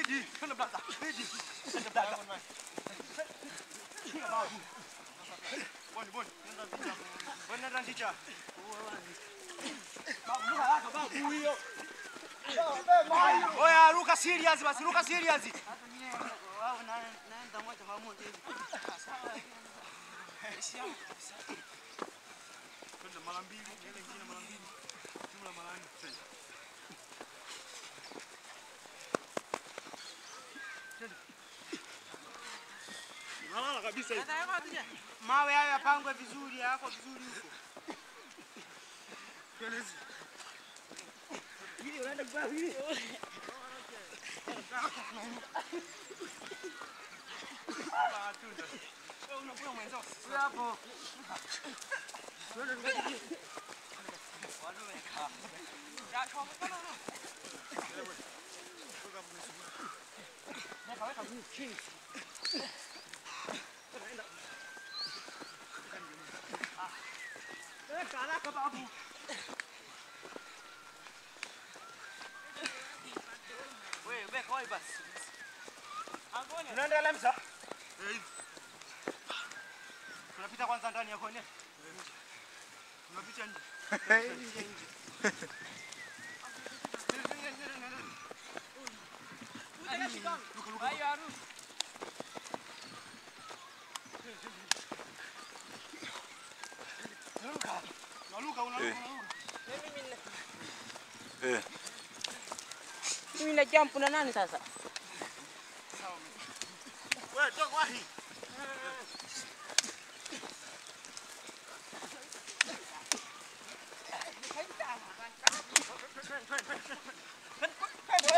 Speedy, twende blaza. Speedy. Twende blaza. Boni. Nenda ndicha. Babu haraka babu hiyo. Oya ruka serious basi, ruka serious. Hata mimi wao naenda moja kwa moja hivi. Twende mara mbili, ile nyingine mara mbili. Jumla mara 4. Nalala kabisa hivi. Mawe hayo yapangwe vizuri, yako vizuri huko. Kelezi. Hili unaenda kwa hili. Wewe unakuwa mwenzao. Hapo. Haraka babu. Wewe koi basi. Angonia. Unaenda Lemsa? Tunapita kwanza ndani ya kone. Tunapita nje. Mimi na jump na nani sasa? Wewe toka wapi?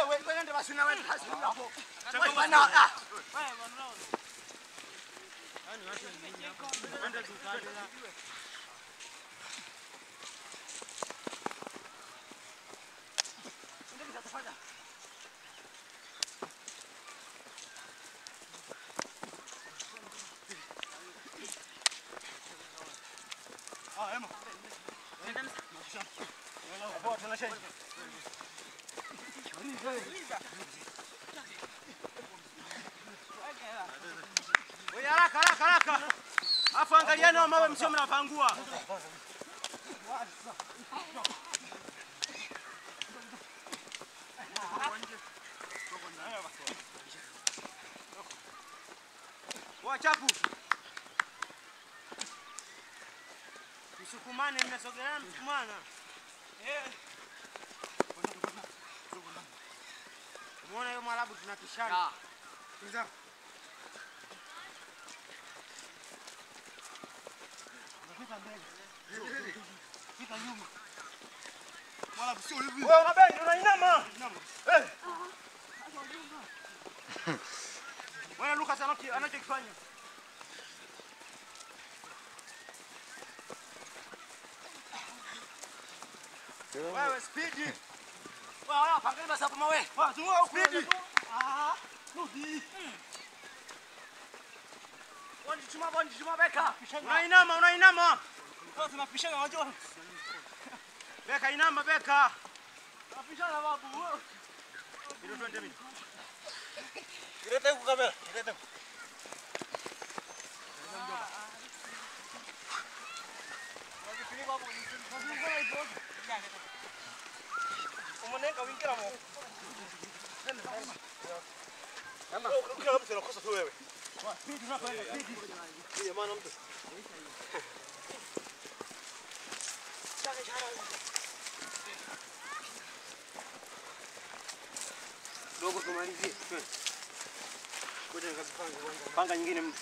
Wewe nenda basi na wewe hasi hapo. Bwana ah. Wewe bwana. Yaani watu wengi hapa. Nenda dukani. Wewe haraka. Afu angalieni hao mawe msio mnapangua. Wachapu. Msukumane mnasogelea msukumana. Muone hiyo Mwarabu tunapishana. Ndio. Unapita mbele. Pita nyuma. Mwarabu sio hivi. Wewe unabendi unainama. Wewe Lucas anachokifanya. Wewe Speedy. Wewe pangeni basi hapo mawe. Wewe Speedy. Rudi. Boni chuma beka. Unainama. Sasa tunapishana wajua. Beka inama beka. Tunapishana babu. Ndio 20 minutes. Ilete huko kamera, ilete. Umoneka wingira mo. Namba. Ukila mtu anakosa tu wewe. Speedy unakwenda Speedy. Ni maana mtu. Dogo tumalizie. Ngoja nikazipanga kwanza. Panga nyingine mtu.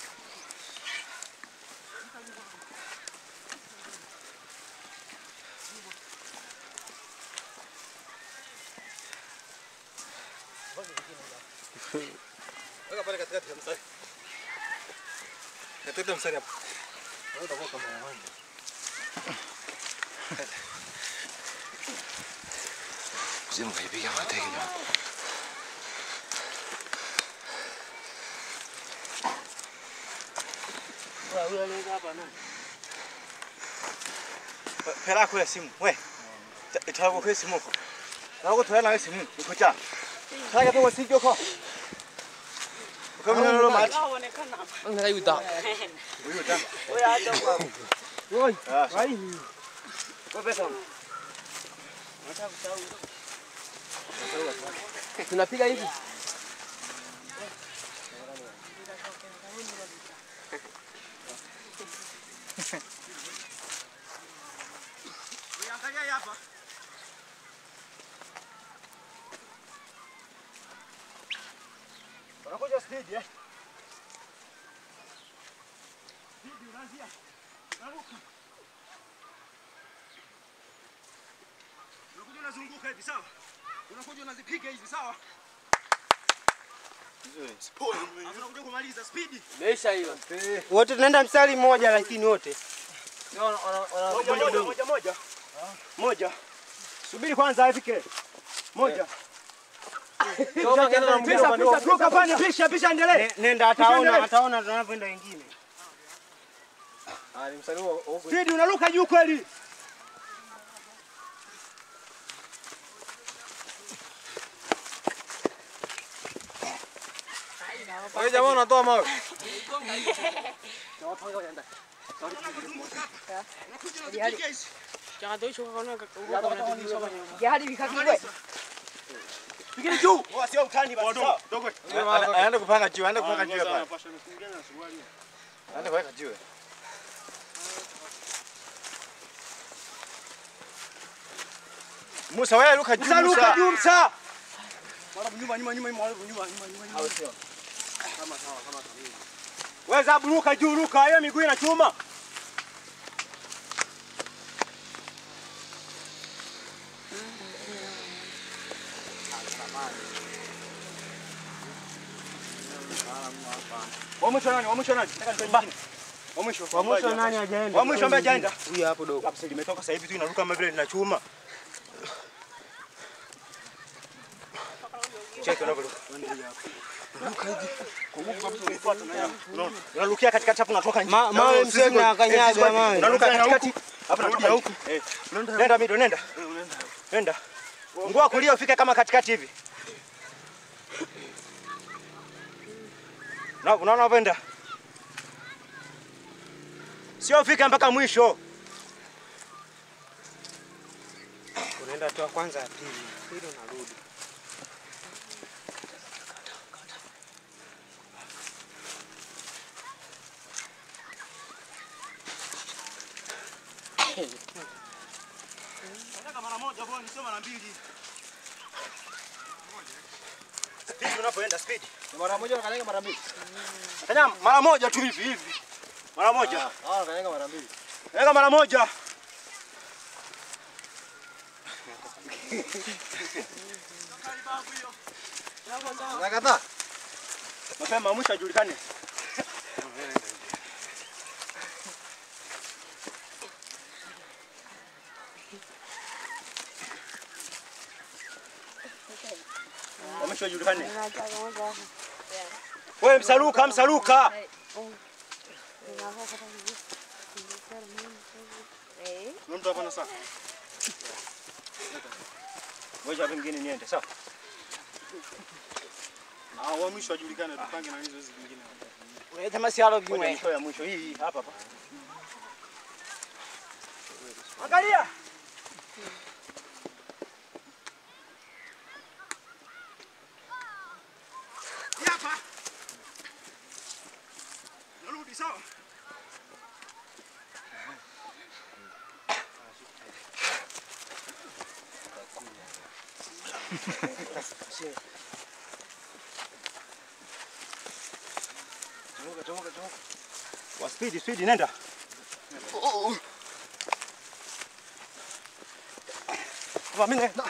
Weka pale katikati ya mstari. Katikati ya mstari hapo. Weka kwa kamera moja. Simu kaipiga mateke jamaa. Wewe lenga hapa nani? Pela kwa simu. We. Itago kwa simu. Na uko tuela na simu. Iko cha. Sasa kwa simu kwa. Kama nalo mati. Ang yuta. Uyuta. Wewe acha kwa. Oi. Ah. Vai. Kwa pesa. Tunapiga hivi. Angalia hapa. Unakuja speed eh? Bibi unaanzia. Unaruka. Unakuja unazunguka hivi sawa? Unakuja unazipiga hivi sawa? Spoil. Unakuja kumaliza speed. Meisha hiyo. Wote tunaenda mstari mmoja lakini wote. Moja. Subiri kwanza afike. Moja. Ruka pale pisha endelee. Nenda ataona tunavyoenda wengine. Ah, ni msanii huko. Speed unaruka juu kweli. Wewe jamaa unatoa mawe. Jangan tu suka Pikini juu. Sio utani basi. Dogo. Aende kupanga jiwe, aende kupanga jiwe pale. Aende kuweka jiwe. Musa wewe ruka juu. Ruka juu Musa. Nyuma. Au sio? Wewe Zabu ruka juu ruka, hiyo miguu inachuma. Wa mwisho nani? Wa mwisho nani hajaenda? Wa mwisho ambaye hajaenda. Huyu hapo dogo. Kapsa limetoka sasa hivi tu inaruka kama vile linachuma. Cheki unavyoruka. Ruka hivi. Kwa nguvu kabisa unifuata na yako. Unarukia katikati hapo unatoka nje. Mawe mzee na kanyaga mawe. Unaruka katikati. Hapo unatoka huku. Nenda mido, nenda. Nenda. Ngua kulia ufike kama katikati hivi. Na unaona unapenda? Sio ufike mpaka mwisho. Unaenda tu kwanza ya pili. Pili unarudi. Nataka mara moja bwana, sio mara mbili. Speed unapoenda speed. Mara moja unakanyaga mara mbili. Kanya mara moja tu hivi. Mara moja. Unakanyaga mara mbili. Weka mara moja. Nakata. Mapema mwisho ajulikane. Mwisho ajulikane. Wewe msaluka. Mtu hapa na saa. Ngoja hapo mwingine niende, sawa? Wa mwisho ajulikane, tupange na hizo zingine. Wewe kama si halo Ngoja mwisho ya mwisho hii hapa. Angalia. Hapa. Narudi sawa? Toka. Wa speed nenda. Mimi nenda.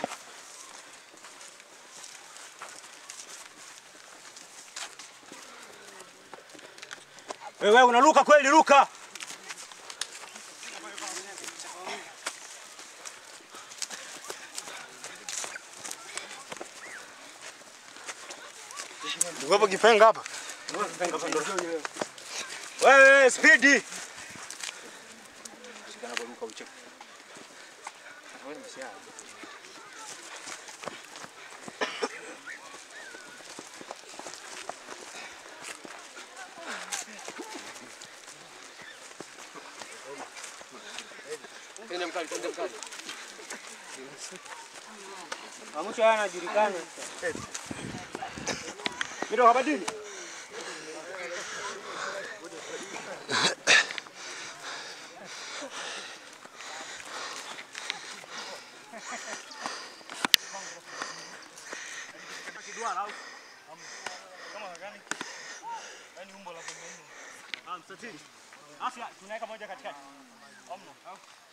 Wewe unaruka kweli, ruka. Uko kipenga hapa. Wewe speed. Shikana kwa ruka ucheke. Wewe msia. mkali, twende mkali. Mwisho haya anajulikana. Ndio habadili. Kiduara au kama gani? Yaani umbo la pembeni. Mstatili. Afya tunaweka moja katikati. Hamna.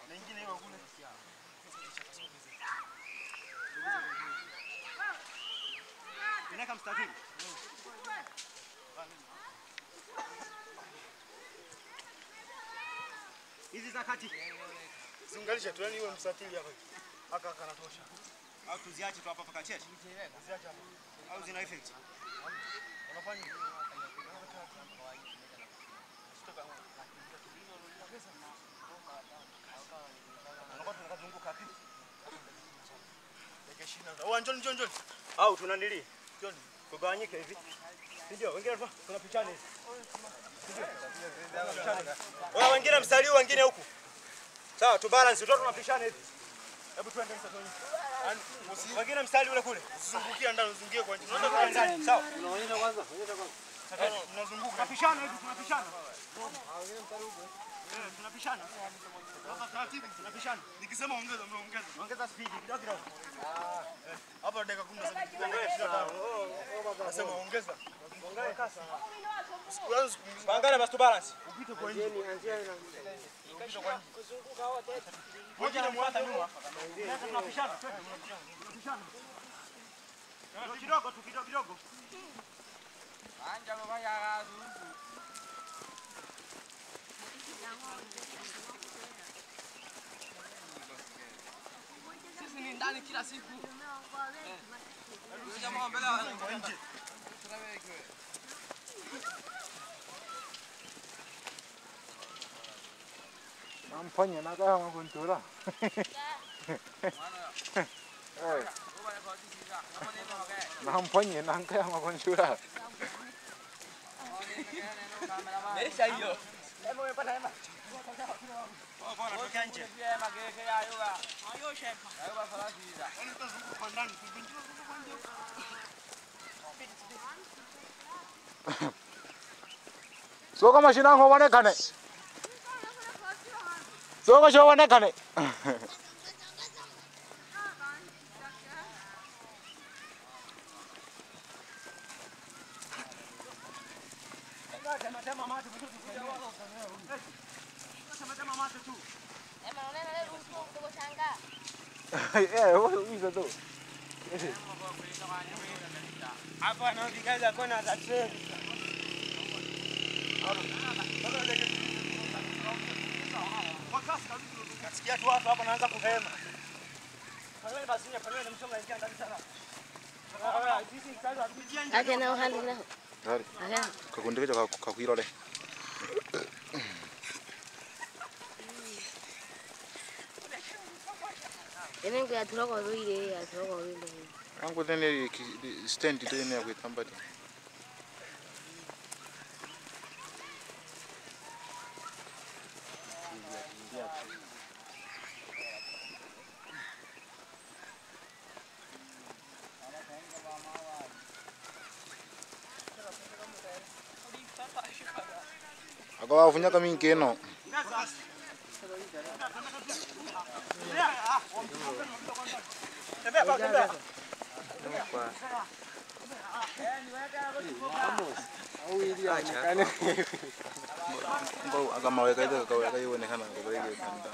Na nyingine hiyo kule. Tunaweka mstatili. Hizi za kati. Zingalisha tu yani iwe mstatili hapa. Haka kanatosha. Au tuziache tu hapa paka cheti. Tuziache hapa. Au zina effect. Unafanya Njoni. Au tunanili. Njoni. Tugawanyike hivi. Ndio, wengine hapa tunapishana hivi. Wao wengine mstari huu wengine huku. Sawa, tu balance, tu tunapishana hivi. Hebu tuende msatoni. Wengine mstari ule kule. Usizungukie ndani, uzungukie kwa nje. Unaenda ndani. Sawa. Unaonyesha kwanza. Tunazunguka. Tunapishana hivi, tunapishana. Wengine mstari huko. Tunapishana. Hapa taratibu tunapishana. Nikisema ongeza, mnaongeza. Ongeza speed kidogo. Hapa dakika 10 nasema ongeza. Ongeza kasi. Pangana basi tu balance. Upite kwa nje. Anzia na. Upite kwa nje. Kuzunguka wote. Moja na mwata nyuma. Sasa tunapishana. Tunapishana. Kidogo. Anja baba ya gazu. Sisi ni ndani kila siku. Jamaa mbele kwa nje. Namfanya na kama kuntura. Namfanya na kama kuntura. Mesha hiyo. Hebu umepata hema. Bwana toka nje. Soka mashina ngoonekane. Soka shoonekane. Tema mate tu. Tema mate tu. Unaona leo uko mdogo shanga. Wewe hizo tu. Hapa na vigaza kona za treni. Nasikia tu watu hapa naanza kuhema. Pale basi ni pale msonga ingia ndani sana. Acha na hali na. Hari. Aya. Kakundike kakwirore. Enengo ya turoko ruire ya turoko ruire. Angu tene stand tene ya kwitambati. Agora vunya caminho que não. Agama weka itu kau weka ibu nekana kau beri dia kanda.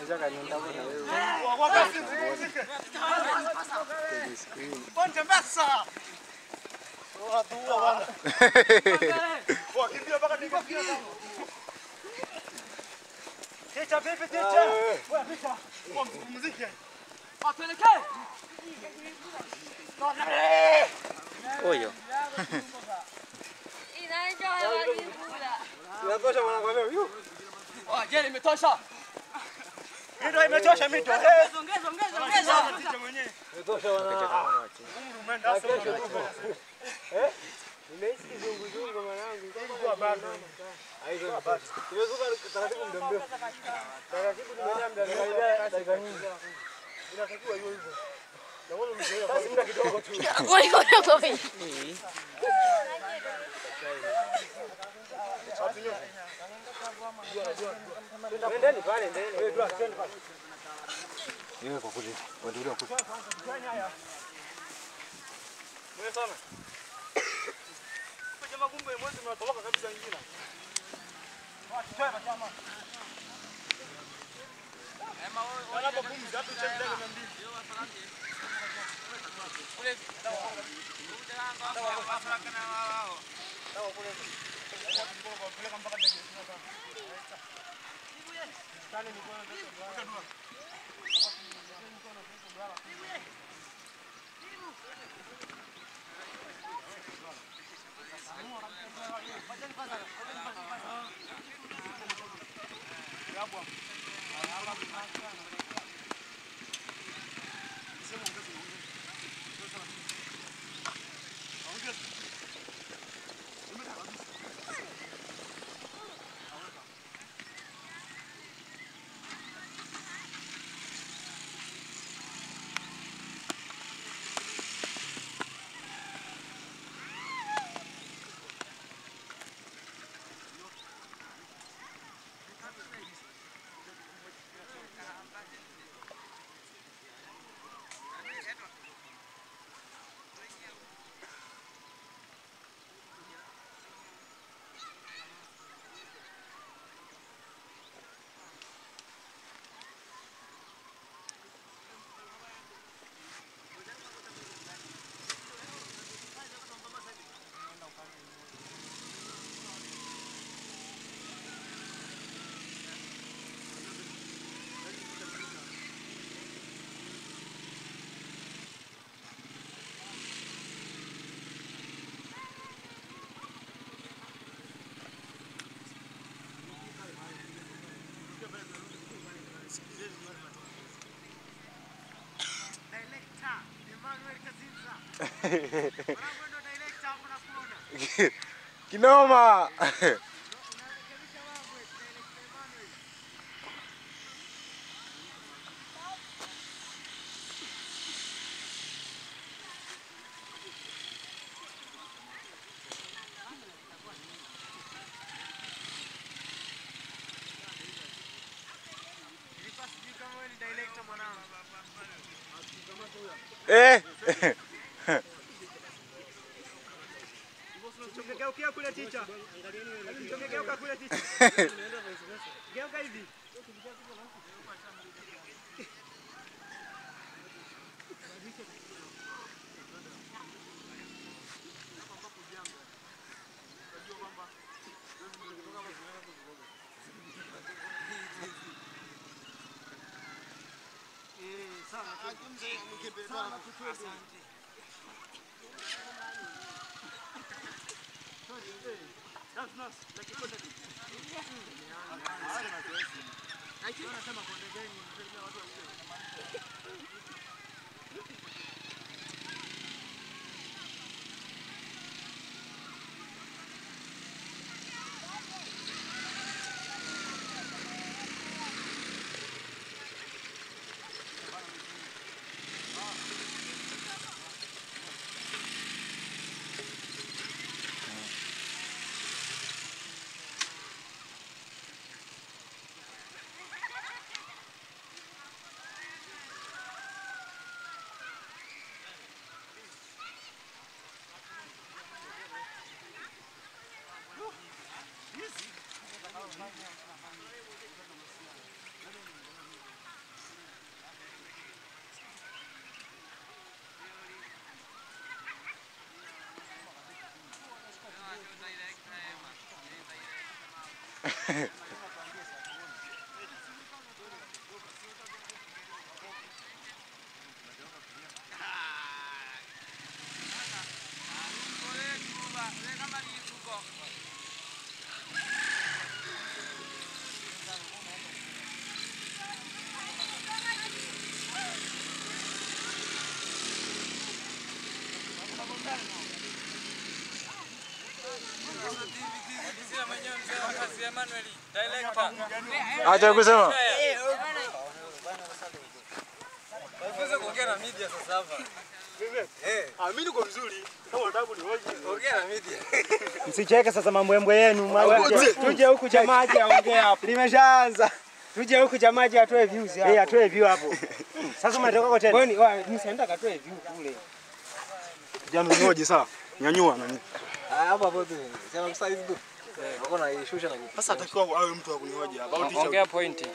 Aja kan minta pun. Ponte massa. Wah tua bana. Wah kimbia mpaka nikakia kama. Techa pepe techa. Wah picha. Wah muziki. Apeleke. Oyo. Inaanza hawali kula. Inatosha mwana kwa leo. Oh, je, imetosha. Ndio imetosha mito. Ongeza. Techa mwenyewe. Itu siapa nak? Umru umeenda sasa. Nimeishi kizunguzungu mwanangu. Kwa bado. Aizo basi. Tumezuka taratibu muda mrefu. Taratibu tumeenda dakika nyingi. Inatakiwa hiyo hivyo. Naona mzee basi muda kidogo tu. Ndeni pale ndeni. Wewe tu twende pale. Yeye kwa kule. Waendelea kule. Wewe sana. Kwa jamaa kumbe mwezi mnatoroka kabisa nyingine. Wacha chama. Wala pumzi hapo chini ndani na mbili. Kule. Kinoma. Geuka kule ticha. Geuka kule ticha. Geuka hivi. Acha kusema. Unaweza kuongea na media sasa hapa. Mimi niko vizuri. Kama unataka kunihoji, ongea na media. Msicheke sasa mambo yenu. Tuje huku jamaji aongee hapo. Limeshaanza. Tuje huku jamaji atoe views hapo. Atoe view hapo. Sasa umetoka kwa tena. Kwani msienda katoe view kule. Jana nihoji sawa. Nyanyua nani? Hapa hapo tu. Sema kusaidia tu. Hakuna ishusha na kitu. Sasa atakiwa awe mtu wa kunihoji hapa. Ongea point.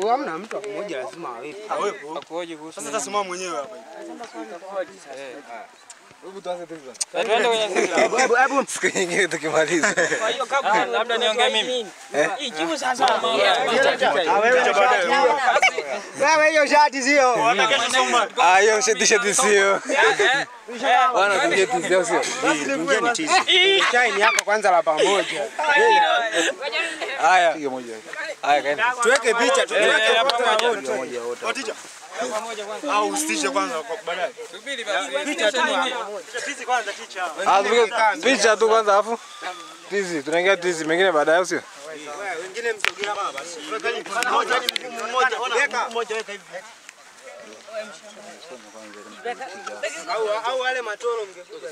Hamna mtu mmoja lazima awepo. Awepo. Akuhoji kuhusu. Sasa tasimama mwenyewe hapa. Hebu tuanze tu hivyo. Tuende kwenye Hebu Siku nyingine tukimaliza. Kwa hiyo kabla labda niongee mimi. Ijibu sasa. wewe hiyo shati sio. Hiyo shati sio. Bwana tungeti sio sio. Ingia ni cheese. Chai ni hapa kwanza la pamoja. Haya. Piga moja. Haya kaenda. Tuweke picha, tuweke foto Moja wote. Watija. Au usitishe kwanza kwa baadaye. Subiri basi. Picha tu. Tizi kwanza ticha. Picha tu kwanza afu. Tizi, tunaingia tizi mengine baadaye sio? Wengine msogea hapa basi. Mmoja weka hivi. Au wale matoro mngekuja.